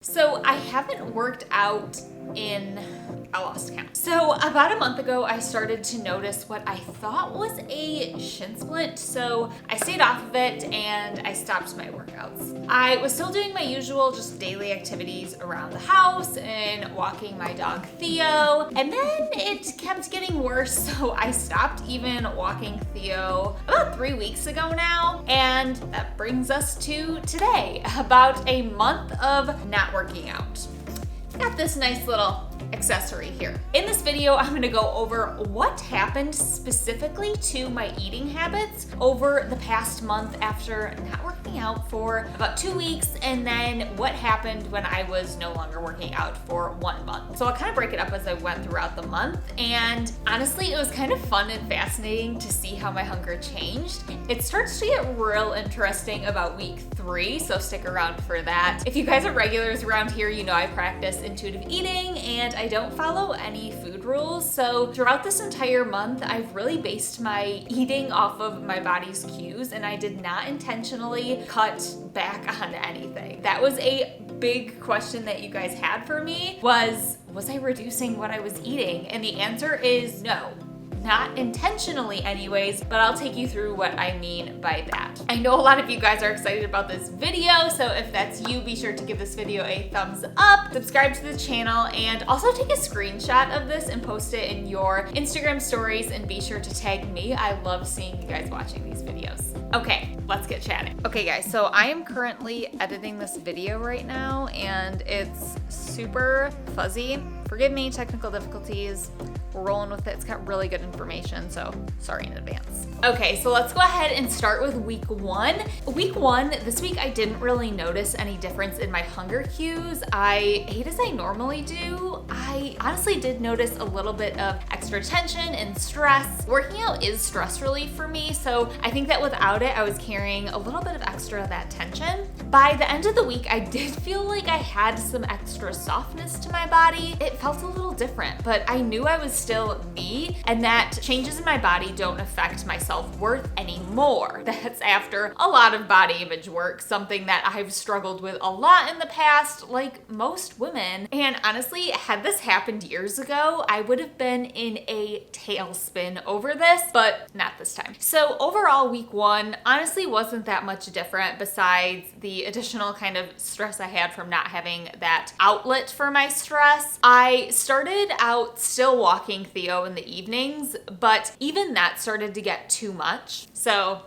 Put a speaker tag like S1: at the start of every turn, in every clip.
S1: So I haven't worked out I lost count. So about a month ago, I started to notice what I thought was a shin splint. So I stayed off of it and I stopped my workouts. I was still doing my usual just daily activities around the house and walking my dog Theo. And then it kept getting worse. So I stopped even walking Theo about 3 weeks ago now. And that brings us to today, about a month of not working out. Got this nice little accessory here. In this video, I'm gonna go over what happened specifically to my eating habits over the past month after not working out for about 2 weeks, and then what happened when I was no longer working out for 1 month. So I'll kind of break it up as I went throughout the month, and honestly, it was kind of fun and fascinating to see how my hunger changed. It starts to get real interesting about week 3, so stick around for that. If you guys are regulars around here, you know I practice intuitive eating and I don't follow any food rules. So throughout this entire month, I've really based my eating off of my body's cues, and I did not intentionally cut back on anything. That was a big question that you guys had for me, was I reducing what I was eating? And the answer is no. Not intentionally anyways, but I'll take you through what I mean by that. I know a lot of you guys are excited about this video, so if that's you, be sure to give this video a thumbs up, subscribe to the channel, and also take a screenshot of this and post it in your Instagram stories, and be sure to tag me. I love seeing you guys watching these videos. Okay, let's get chatting. Okay guys, so I am currently editing this video right now, and it's super fuzzy. Forgive me, technical difficulties. We're rolling with it. It's got really good information, so sorry in advance. Okay, so let's go ahead and start with week 1. Week 1, this week I didn't really notice any difference in my hunger cues. I ate as I normally do. I honestly did notice a little bit of extra tension and stress. Working out is stress relief for me, so I think that without it, I was carrying a little bit of extra of that tension. By the end of the week, I did feel like I had some extra softness to my body. It felt a little different, but I knew I was still me, and that changes in my body don't affect my self-worth anymore. That's after a lot of body image work, something that I've struggled with a lot in the past, like most women. And honestly, had this happened years ago, I would have been in a tailspin over this, but not this time. So overall, week 1 honestly wasn't that much different, besides the additional kind of stress I had from not having that outlet for my stress. I started out still walking Theo in the evenings, but even that started to get too much, so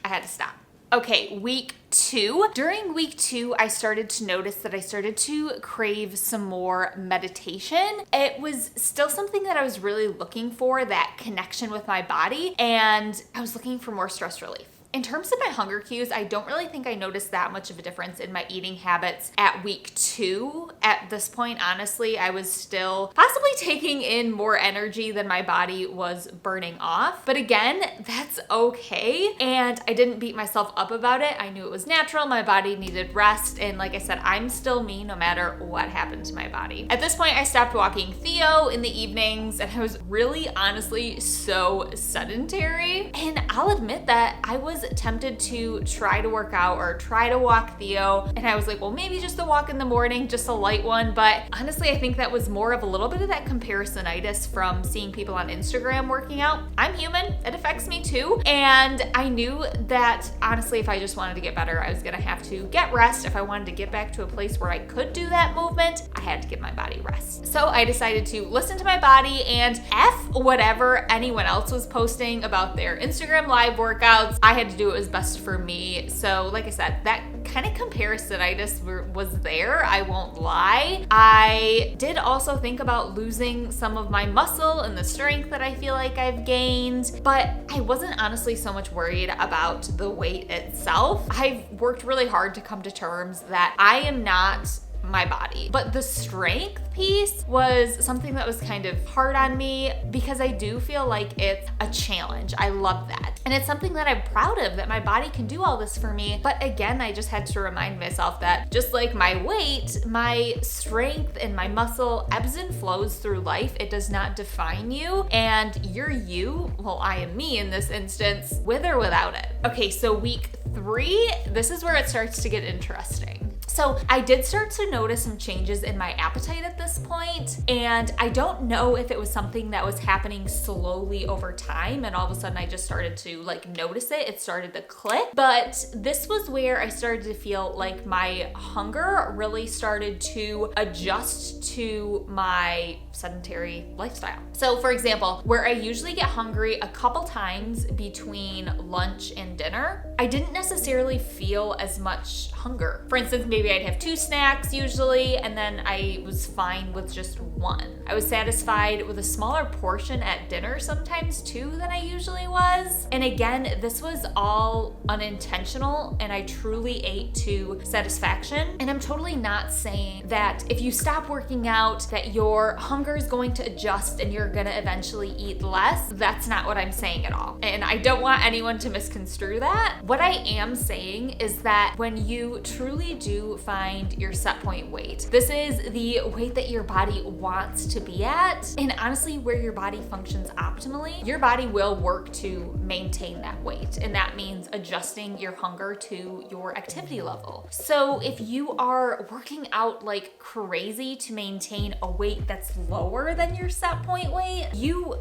S1: I had to stop. Okay, week 2. During week 2, I started to notice that I started to crave some more meditation. It was still something that I was really looking for, that connection with my body, and I was looking for more stress relief. In terms of my hunger cues, I don't really think I noticed that much of a difference in my eating habits at week 2. At this point, honestly, I was still possibly taking in more energy than my body was burning off. But again, that's okay. And I didn't beat myself up about it. I knew it was natural. My body needed rest. And like I said, I'm still me no matter what happened to my body. At this point, I stopped walking Theo in the evenings, and I was really honestly so sedentary. And I'll admit that I was tempted to try to work out or try to walk Theo, and I was like, well, maybe just a walk in the morning, just a light one. But honestly, I think that was more of a little bit of that comparisonitis from seeing people on Instagram working out. I'm human, it affects me too, and I knew that honestly, if I just wanted to get better, I was gonna have to get rest. If I wanted to get back to a place where I could do that movement, I had to give my body rest. So I decided to listen to my body and F whatever anyone else was posting about their Instagram live workouts. I had to do what was best for me. So like I said, that kind of comparisonitis was there, I won't lie. I did also think about losing some of my muscle and the strength that I feel like I've gained, but I wasn't honestly so much worried about the weight itself. I've worked really hard to come to terms that I am not my body. But the strength piece was something that was kind of hard on me, because I do feel like it's a challenge. I love that. And it's something that I'm proud of, that my body can do all this for me. But again, I just had to remind myself that just like my weight, my strength and my muscle ebbs and flows through life. It does not define you, and you're you. Well, I am me in this instance, with or without it. Okay, so week 3, this is where it starts to get interesting. So I did start to notice some changes in my appetite at this point, and I don't know if it was something that was happening slowly over time and all of a sudden I just started to like notice it. It started to click, but this was where I started to feel like my hunger really started to adjust to my sedentary lifestyle. So for example, where I usually get hungry a couple times between lunch and dinner, I didn't necessarily feel as much hunger. For instance, maybe I'd have 2 snacks usually, and then I was fine with just 1. I was satisfied with a smaller portion at dinner sometimes too than I usually was. And again, this was all unintentional and I truly ate to satisfaction. And I'm totally not saying that if you stop working out that your hunger is going to adjust and you're gonna eventually eat less. That's not what I'm saying at all. And I don't want anyone to misconstrue that. What I am saying is that when you truly do find your set point weight, this is the weight that your body wants to be at, and honestly where your body functions optimally, your body will work to maintain that weight, and that means adjusting your hunger to your activity level. So if you are working out like crazy to maintain a weight that's lower than your set point weight, you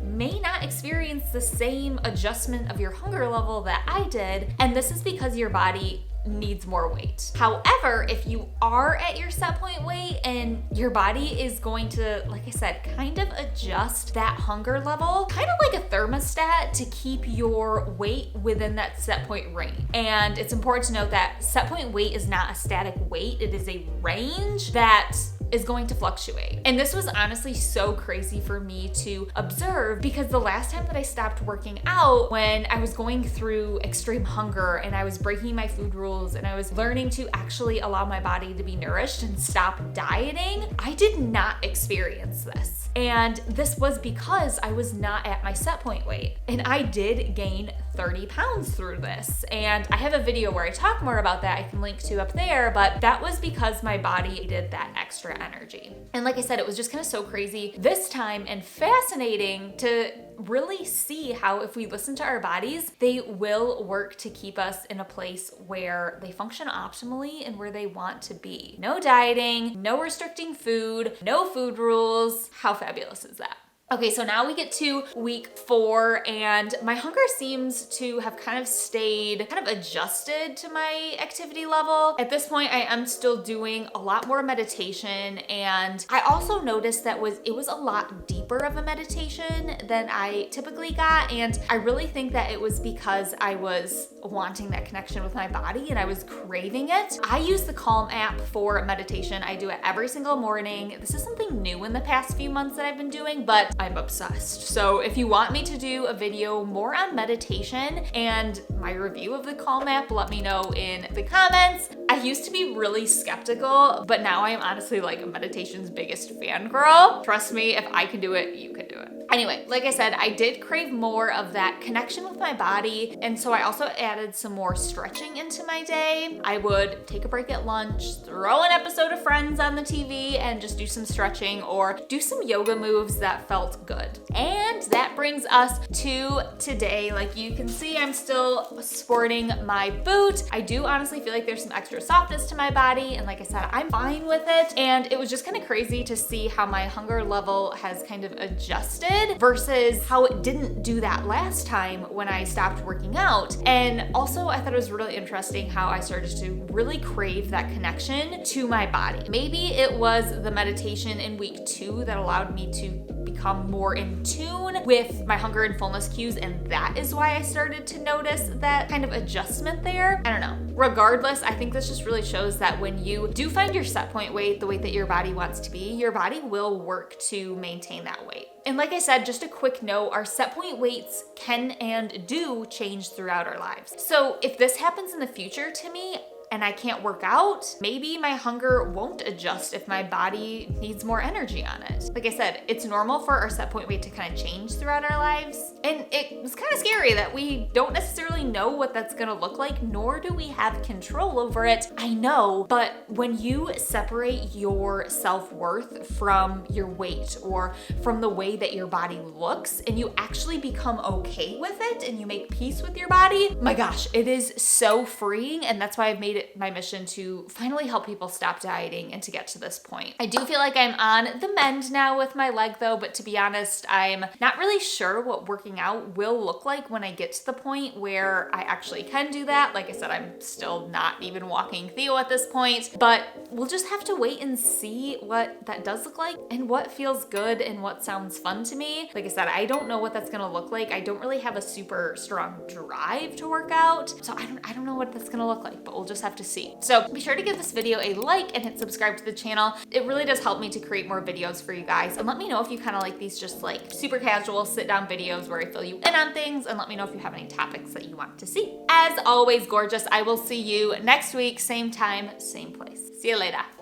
S1: may not experience the same adjustment of your hunger level that I did, and this is because your body needs more weight. However, if you are at your set point weight and your body is going to, like I said, kind of adjust that hunger level, kind of like a thermostat to keep your weight within that set point range. And it's important to note that set point weight is not a static weight, it is a range that is going to fluctuate. And this was honestly so crazy for me to observe because the last time that I stopped working out, when I was going through extreme hunger and I was breaking my food rules and I was learning to actually allow my body to be nourished and stop dieting, I did not experience this. And this was because I was not at my set point weight. And I did gain 30 pounds through this. And I have a video where I talk more about that I can link to up there, but that was because my body needed that extra energy. And like I said, it was just kind of so crazy this time and fascinating to really see how if we listen to our bodies, they will work to keep us in a place where they function optimally and where they want to be. No dieting, no restricting food, no food rules. How fabulous is that? Okay, so now we get to week 4 and my hunger seems to have kind of stayed kind of adjusted to my activity level. At this point, I am still doing a lot more meditation, and I also noticed that it was a lot deeper of a meditation than I typically got, and I really think that it was because I was wanting that connection with my body and I was craving it. I use the Calm app for meditation. I do it every single morning. This is something new in the past few months that I've been doing, but I'm obsessed. So if you want me to do a video more on meditation and my review of the Calm app, let me know in the comments. I used to be really skeptical, but now I am honestly like meditation's biggest fangirl. Trust me, if I can do it, you can do it. Anyway, like I said, I did crave more of that connection with my body, and so I also added some more stretching into my day. I would take a break at lunch, throw an episode of Friends on the TV, and just do some stretching or do some yoga moves that felt good. And that brings us to today. Like you can see, I'm still sporting my boot. I do honestly feel like there's some extra softness to my body, and like I said, I'm fine with it. And it was just kind of crazy to see how my hunger level has kind of adjusted versus how it didn't do that last time when I stopped working out. And also I thought it was really interesting how I started to really crave that connection to my body. Maybe it was the meditation in week 2 that allowed me to become more in tune with my hunger and fullness cues, and that is why I started to notice that kind of adjustment there. I don't know. Regardless, I think this just really shows that when you do find your set point weight, the weight that your body wants to be, your body will work to maintain that weight. And like I said, just a quick note, our set point weights can and do change throughout our lives. So if this happens in the future to me, and I can't work out, maybe my hunger won't adjust if my body needs more energy on it. Like I said, it's normal for our set point weight to kind of change throughout our lives. And it was kind of scary that we don't necessarily know what that's gonna look like, nor do we have control over it. I know, but when you separate your self-worth from your weight or from the way that your body looks, and you actually become okay with it and you make peace with your body, my gosh, it is so freeing. And that's why I've made it made my mission to finally help people stop dieting and to get to this point. I do feel like I'm on the mend now with my leg though, but to be honest, I'm not really sure what working out will look like when I get to the point where I actually can do that. Like I said, I'm still not even walking Theo at this point, but we'll just have to wait and see what that does look like and what feels good and what sounds fun to me. Like I said, I don't know what that's gonna look like. I don't really have a super strong drive to work out, so I don't know what that's gonna look like, but we'll just have to see. So be sure to give this video a like and hit subscribe to the channel. It really does help me to create more videos for you guys, and let me know if you kind of like these just like super casual sit down videos where I fill you in on things, and let me know if you have any topics that you want to see. As always, gorgeous, I will see you next week, same time, same place. See you later.